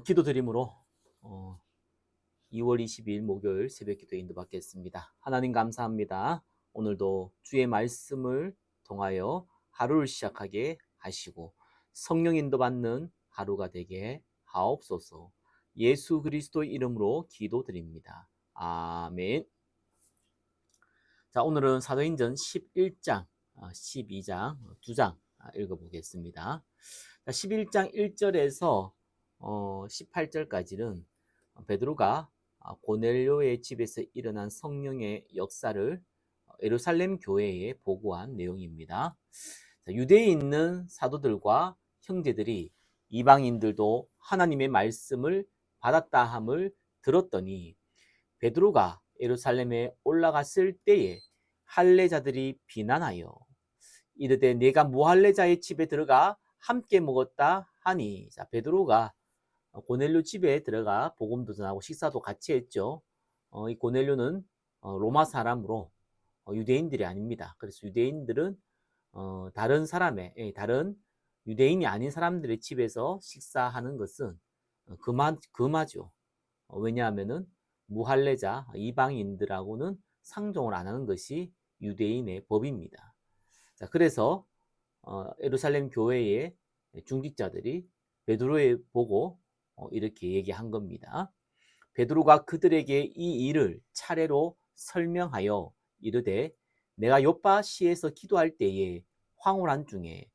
기도드림으로 2월 20일 목요일 새벽기도 인도받겠습니다. 하나님 감사합니다. 오늘도 주의 말씀을 통하여 하루를 시작하게 하시고 성령 인도받는 하루가 되게 하옵소서. 예수 그리스도의 이름으로 기도드립니다. 아멘. 자, 오늘은 사도행전 11장, 12장, 2장 읽어보겠습니다. 11장 1절에서 18절까지는 베드로가 고넬료의 집에서 일어난 성령의 역사를 예루살렘 교회에 보고한 내용입니다. 유대에 있는 사도들과 형제들이 이방인들도 하나님의 말씀을 받았다 함을 들었더니 베드로가 예루살렘에 올라갔을 때에 할례자들이 비난하여 이르되 내가 무할례자의 집에 들어가 함께 먹었다 하니, 자, 베드로가 고넬료 집에 들어가 복음도 전하고 식사도 같이 했죠. 이 고넬료는 로마 사람으로 유대인들이 아닙니다. 그래서 유대인들은 다른 사람의 다른 유대인이 아닌 사람들의 집에서 식사하는 것은 금하죠. 왜냐하면은 무할례자 이방인들하고는 상종을 안 하는 것이 유대인의 법입니다. 자, 그래서 예루살렘 교회의 중직자들이 베드로에 보고 이렇게 얘기한 겁니다. 베드로가 그들에게 이 일을 차례로 설명하여 이르되 내가 요빠시에서 기도할 때에 황홀한 중에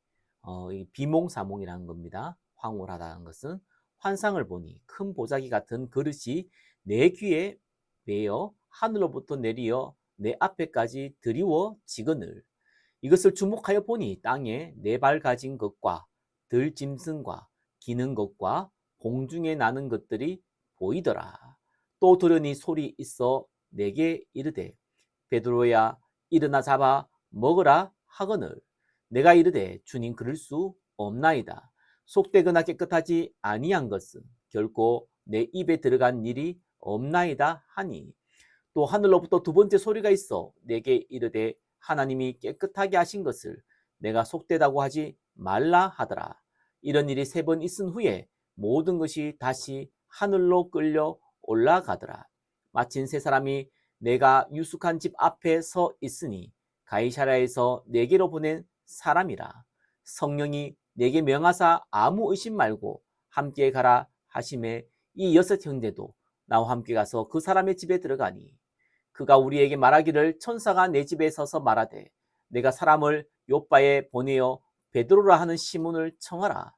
비몽사몽이라는 겁니다. 황홀하다는 것은 환상을 보니 큰 보자기 같은 그릇이 내 귀에 매어 하늘로부터 내리어 내 앞에까지 드리워지거늘 이것을 주목하여 보니 땅에 네 발 가진 것과 들짐승과 기는 것과 공중에 나는 것들이 보이더라. 또 들으니 소리 있어 내게 이르되 베드로야 일어나 잡아 먹으라 하거늘 내가 이르되 주님 그럴 수 없나이다. 속되거나 깨끗하지 아니한 것은 결코 내 입에 들어간 일이 없나이다 하니 또 하늘로부터 두 번째 소리가 있어 내게 이르되 하나님이 깨끗하게 하신 것을 내가 속되다고 하지 말라 하더라. 이런 일이 세 번 있은 후에 모든 것이 다시 하늘로 끌려 올라가더라. 마침 세 사람이 내가 유숙한 집 앞에 서 있으니 가이사랴에서 내게로 보낸 사람이라. 성령이 내게 명하사 아무 의심 말고 함께 가라 하심에 이 여섯 형제도 나와 함께 가서 그 사람의 집에 들어가니 그가 우리에게 말하기를 천사가 내 집에 서서 말하되 내가 사람을 요빠에 보내어 베드로라 하는 시몬을 청하라.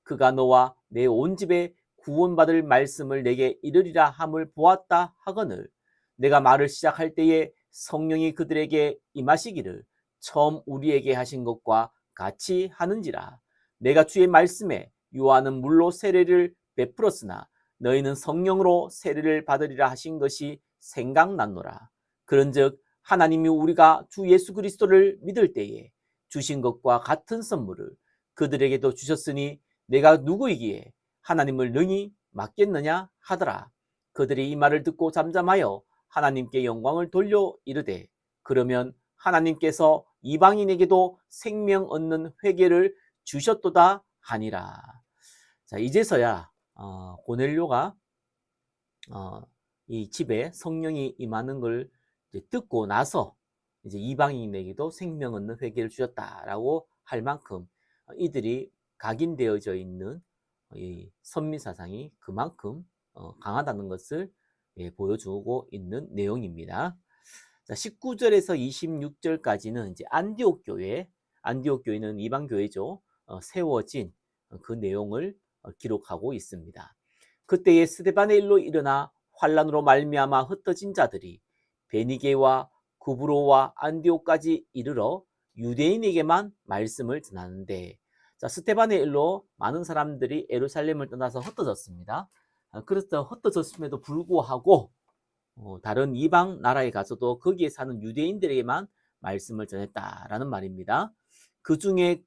그가 너와 내 온 집에 구원받을 말씀을 내게 이르리라 함을 보았다 하거늘 내가 말을 시작할 때에 성령이 그들에게 임하시기를 처음 우리에게 하신 것과 같이 하는지라. 내가 주의 말씀에 요한은 물로 세례를 베풀었으나 너희는 성령으로 세례를 받으리라 하신 것이 생각났노라. 그런즉 하나님이 우리가 주 예수 그리스도를 믿을 때에 주신 것과 같은 선물을 그들에게도 주셨으니 내가 누구이기에 하나님을 능히 맡겠느냐 하더라. 그들이 이 말을 듣고 잠잠하여 하나님께 영광을 돌려 이르되 그러면 하나님께서 이방인에게도 생명 얻는 회개를 주셨도다 하니라. 자, 이제서야 고넬료가 이 집에 성령이 임하는 걸 이제 듣고 나서 이제 이방인에게도 생명 얻는 회개를 주셨다라고 할 만큼 이들이 각인되어져 있는 이 선민사상이 그만큼 강하다는 것을 보여주고 있는 내용입니다. 자, 19절에서 26절까지는 이제 안디옥 교회는 이방 교회죠. 세워진 그 내용을 기록하고 있습니다. 그때에 스데반의 일로 일어나 환란으로 말미암아 흩어진 자들이 베니게와 구브로와 안디옥까지 이르러 유대인에게만 말씀을 전하는데, 자, 스데반의 일로 많은 사람들이 예루살렘을 떠나서 흩어졌습니다. 그래서 흩어졌음에도 불구하고 다른 이방 나라에 가서도 거기에 사는 유대인들에게만 말씀을 전했다라는 말입니다. 그 중에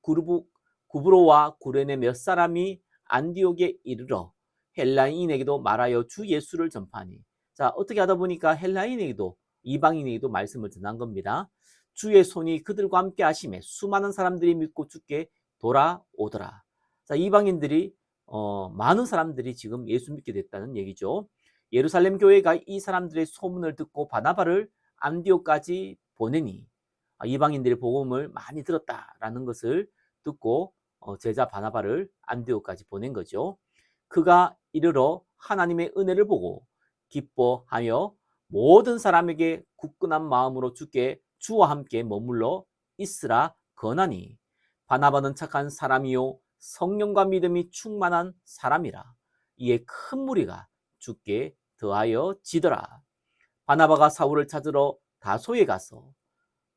구브로와 구레네 몇 사람이 안디옥에 이르러 헬라인에게도 말하여 주 예수를 전파하니, 자, 어떻게 하다 보니까 헬라인에게도 이방인에게도 말씀을 전한 겁니다. 주의 손이 그들과 함께 하심에 수많은 사람들이 믿고 주께 돌아오더라. 자, 이방인들이 많은 사람들이 지금 예수 믿게 됐다는 얘기죠. 예루살렘 교회가 이 사람들의 소문을 듣고 바나바를 안디옥까지 보내니 이방인들의 복음을 많이 들었다라는 것을 듣고 제자 바나바를 안디옥까지 보낸 거죠. 그가 이르러 하나님의 은혜를 보고 기뻐하여 모든 사람에게 굳건한 마음으로 주와 함께 머물러 있으라 권하니 바나바는 착한 사람이요 성령과 믿음이 충만한 사람이라. 이에 큰 무리가 주께 더하여 지더라. 바나바가 사울을 찾으러 다소에 가서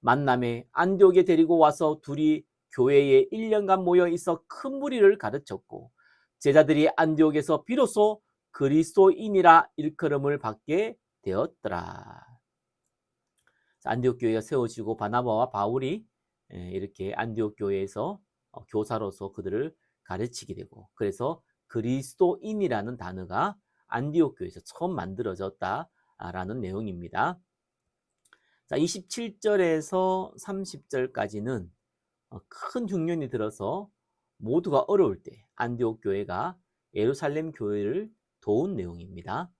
만남에 안디옥에 데리고 와서 둘이 교회에 1년간 모여 있어 큰 무리를 가르쳤고 제자들이 안디옥에서 비로소 그리스도인이라 일컬음을 받게 되었더라. 안디옥 교회가 세워지고 바나바와 바울이 이렇게 안디옥 교회에서 교사로서 그들을 가르치게 되고, 그래서 그리스도인이라는 단어가 안디옥 교회에서 처음 만들어졌다라는 내용입니다. 자, 27절에서 30절까지는 큰 흉년이 들어서 모두가 어려울 때 안디옥 교회가 예루살렘 교회를 도운 내용입니다.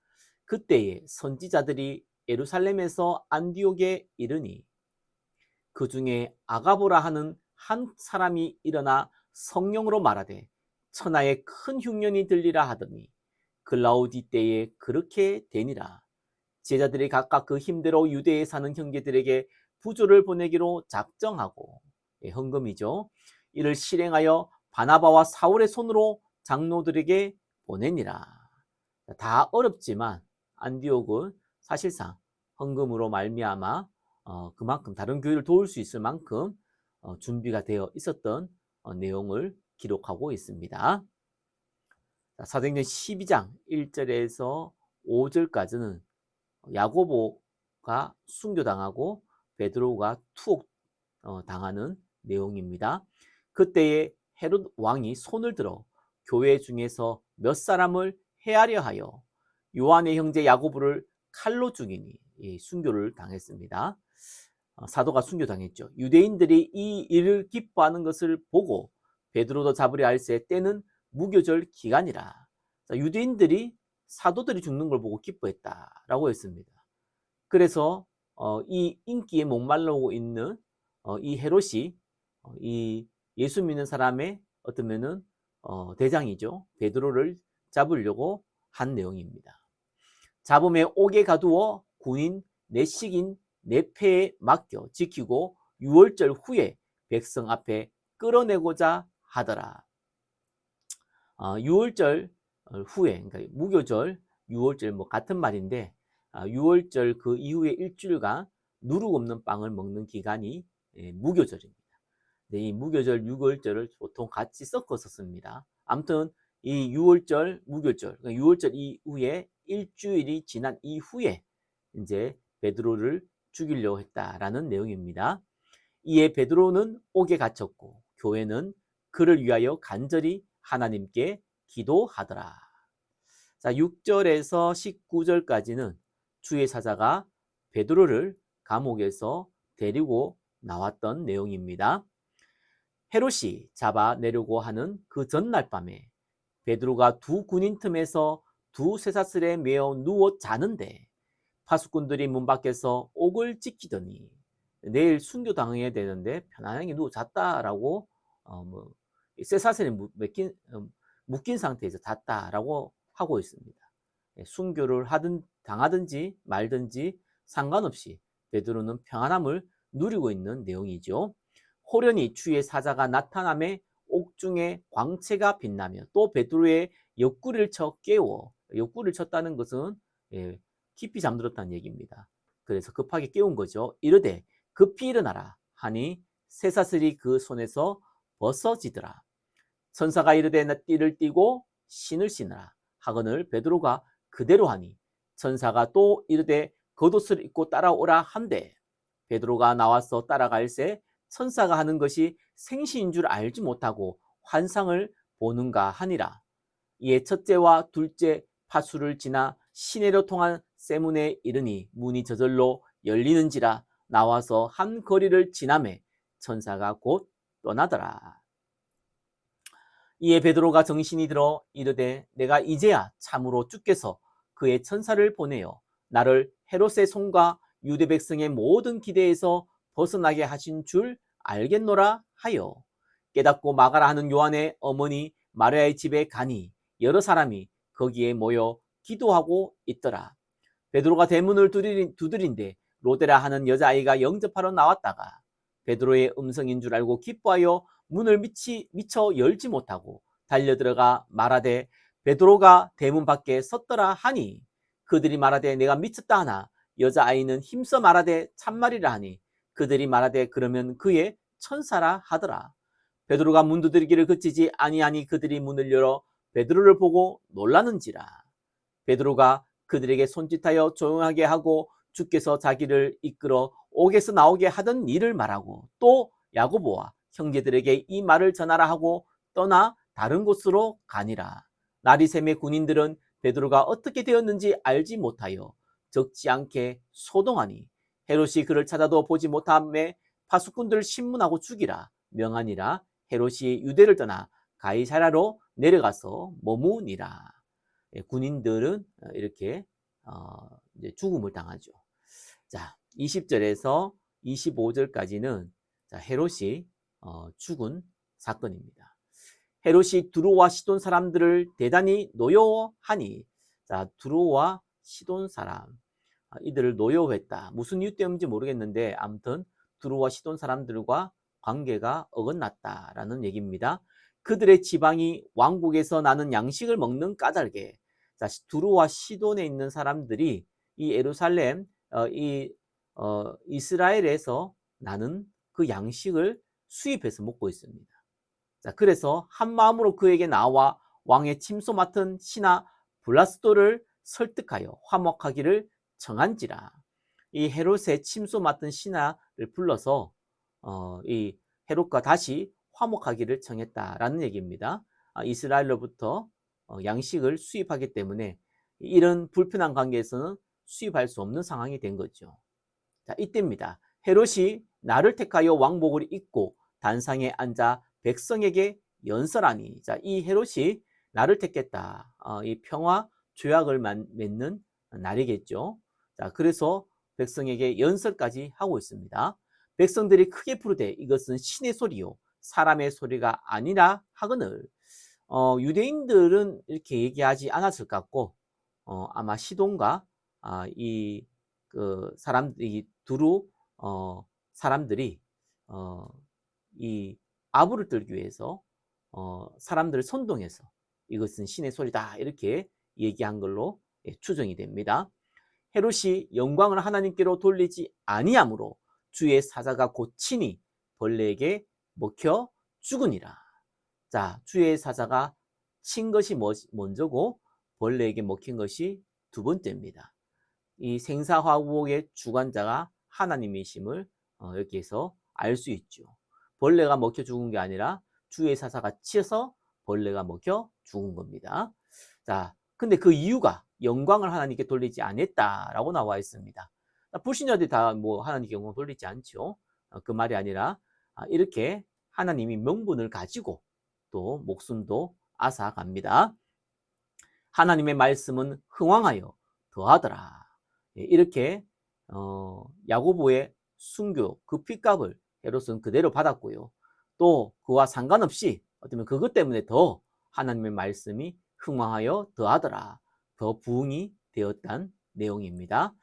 그때에 선지자들이 예루살렘에서 안디옥에 이르니 그 중에 아가보라 하는 한 사람이 일어나 성령으로 말하되 천하에 큰 흉년이 들리라 하더니 글라우디 때에 그렇게 되니라. 제자들이 각각 그 힘대로 유대에 사는 형제들에게 부조를 보내기로 작정하고, 헌금이죠. 이를 실행하여 바나바와 사울의 손으로 장로들에게 보내니라. 다 어렵지만 안디옥은 사실상 헌금으로 말미암아 그만큼 다른 교회를 도울 수 있을 만큼 준비가 되어 있었던 내용을 기록하고 있습니다. 사도행전 12장 1절에서 5절까지는 야고보가 순교당하고 베드로가 투옥 당하는 내용입니다. 그때에 헤롯 왕이 손을 들어 교회 중에서 몇 사람을 해하려 하여 요한의 형제 야고보를 칼로 죽이니 순교를 당했습니다. 사도가 순교당했죠. 유대인들이 이 일을 기뻐하는 것을 보고 베드로도 잡으려 할세 때는 무교절 기간이라. 유대인들이 사도들이 죽는 걸 보고 기뻐했다라고 했습니다. 그래서 이 인기에 목말르고 있는 이 헤롯이 이 예수 믿는 사람의 어떠면은 대장이죠. 베드로를 잡으려고 한 내용입니다. 잡음에 옥에 가두어 군인 내식인 내패에 맡겨 지키고 6월절 후에 백성 앞에 끌어내고자 하더라. 6월절 후에, 그러니까 무교절, 6월절 뭐 같은 말인데 6월절 그 이후에 일주일간 누룩 없는 빵을 먹는 기간이 무교절입니다. 이 무교절, 6월절을 보통 같이 섞어서 씁니다. 아무튼 이 6월절, 무교절, 그러니까 6월절 이후에 일주일이 지난 이후에 이제 베드로를 죽이려고 했다라는 내용입니다. 이에 베드로는 옥에 갇혔고 교회는 그를 위하여 간절히 하나님께 기도하더라. 자, 6절에서 19절까지는 주의 사자가 베드로를 감옥에서 데리고 나왔던 내용입니다. 헤롯이 잡아내려고 하는 그 전날 밤에 베드로가 두 군인 틈에서 두 쇠사슬에 매어 누워 자는데 파수꾼들이 문 밖에서 옥을 지키더니 내일 순교당해야 되는데 편안하게 누워 잤다라고 쇠사슬에 묶인 상태에서 잤다라고 하고 있습니다. 순교를 당하든지 말든지 상관없이 베드로는 평안함을 누리고 있는 내용이죠. 호련히 주의 사자가 나타남에 옥중에 광채가 빛나며 또 베드로의 옆구리를 쳐 깨워, 옆구리를 쳤다는 것은 깊이 잠들었다는 얘기입니다. 그래서 급하게 깨운 거죠. 이르되 급히 일어나라 하니 쇠사슬이 그 손에서 벗어지더라. 천사가 이르되 나 띠를 띠고 신을 신으라 하거늘 베드로가 그대로 하니 천사가 또 이르되 겉옷을 입고 따라오라 한데 베드로가 나와서 따라갈새 천사가 하는 것이 생시인 줄 알지 못하고 환상을 보는가 하니라. 이에 첫째와 둘째 파수를 지나 시내로 통한 쇠문에 이르니 문이 저절로 열리는지라 나와서 한 거리를 지나매 천사가 곧 떠나더라. 이에 베드로가 정신이 들어 이르되 내가 이제야 참으로 주께서 그의 천사를 보내어 나를 헤롯의 손과 유대 백성의 모든 기대에서 벗어나게 하신 줄 알겠노라 하여 깨닫고 마가라 하는 요한의 어머니 마리아의 집에 가니 여러 사람이 거기에 모여 기도하고 있더라. 베드로가 대문을 두드린데 로데라 하는 여자아이가 영접하러 나왔다가 베드로의 음성인 줄 알고 기뻐하여 문을 미처 열지 못하고 달려들어가 말하되 베드로가 대문 밖에 섰더라 하니 그들이 말하되 내가 미쳤다 하나 여자아이는 힘써 말하되 참말이라 하니 그들이 말하되 그러면 그의 천사라 하더라. 베드로가 문 두드리기를 그치지 아니하니 그들이 문을 열어 베드로를 보고 놀라는지라. 베드로가 그들에게 손짓하여 조용하게 하고 주께서 자기를 이끌어 옥에서 나오게 하던 일을 말하고 또 야고보와 형제들에게 이 말을 전하라 하고 떠나 다른 곳으로 가니라. 나리샘의 군인들은 베드로가 어떻게 되었는지 알지 못하여 적지 않게 소동하니 헤롯이 그를 찾아도 보지 못함에 파수꾼들 신문하고 죽이라 명하니라. 헤롯이 유대를 떠나 가이사랴로 내려가서 머무니라. 군인들은 이렇게 이제 죽음을 당하죠. 자, 20절에서 25절까지는 헤롯이 죽은 사건입니다. 헤롯이 두로와 시돈 사람들을 대단히 노여워하니, 자, 두로와 시돈 사람, 이들을 노여워했다. 무슨 이유 때문인지 모르겠는데 아무튼 두로와 시돈 사람들과 관계가 어긋났다라는 얘기입니다. 그들의 지방이 왕국에서 나는 양식을 먹는 까닭에, 자, 두로와 시돈에 있는 사람들이 이 예루살렘, 이스라엘에서 나는 그 양식을 수입해서 먹고 있습니다. 자, 그래서 한 마음으로 그에게 나와 왕의 침소 맡은 신하 블라스도를 설득하여 화목하기를 정한지라. 이 헤롯의 침소 맡은 신하를 불러서 이 헤롯과 다시 화목하기를 청했다라는 얘기입니다. 이스라엘로부터 양식을 수입하기 때문에 이런 불편한 관계에서는 수입할 수 없는 상황이 된 거죠. 자, 이때입니다. 헤롯이 나를 택하여 왕복을 입고 단상에 앉아 백성에게 연설하니, 자, 이 헤롯이 나를 택했다. 이 평화 조약을 맺는 날이겠죠. 자, 그래서 백성에게 연설까지 하고 있습니다. 백성들이 크게 부르되 이것은 신의 소리요 사람의 소리가 아니라 하거늘. 유대인들은 이렇게 얘기하지 않았을 것 같고 아마 시돈과 이 두루 사람들이 이 아부를 떨기 위해서 사람들을 선동해서 이것은 신의 소리다 이렇게 얘기한 걸로 추정이 됩니다. 헤롯이 영광을 하나님께로 돌리지 아니하므로 주의 사자가 곧 친히 벌레에게 먹혀 죽으니라. 자, 주의 사자가 친 것이 먼저고 벌레에게 먹힌 것이 두 번째입니다. 이 생사화복의 주관자가 하나님이심을 여기에서 알 수 있죠. 벌레가 먹혀 죽은 게 아니라 주의 사자가 치어서 벌레가 먹혀 죽은 겁니다. 자, 근데 그 이유가 영광을 하나님께 돌리지 않았다라고 나와 있습니다. 불신자들이 다 뭐 하나님께 영광 돌리지 않죠. 그 말이 아니라 이렇게 하나님이 명분을 가지고 또 목숨도 앗아갑니다. 하나님의 말씀은 흥왕하여 더하더라. 이렇게 야고보의 순교 그 핏값을 헤롯은 그대로 받았고요. 또 그와 상관없이 어쩌면 그것 때문에 더 하나님의 말씀이 흥왕하여 더하더라. 더 부흥이 되었단 내용입니다.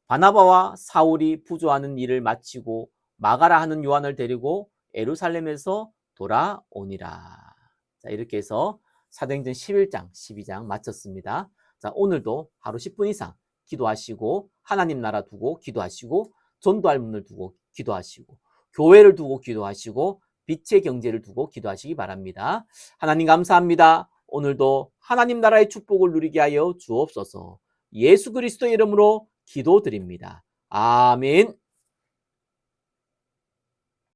바나바와 사울이 부조하는 일을 마치고 마가라 하는 요한을 데리고 예루살렘에서 돌아오니라. 자, 이렇게 해서 사도행전 11장, 12장 마쳤습니다. 자, 오늘도 하루 10분 이상 기도하시고 하나님 나라 두고 기도하시고 전도할 문을 두고 기도하시고 교회를 두고 기도하시고 빛의 경제를 두고 기도하시기 바랍니다. 하나님 감사합니다. 오늘도 하나님 나라의 축복을 누리게 하여 주옵소서. 예수 그리스도의 이름으로 기도드립니다. 아멘.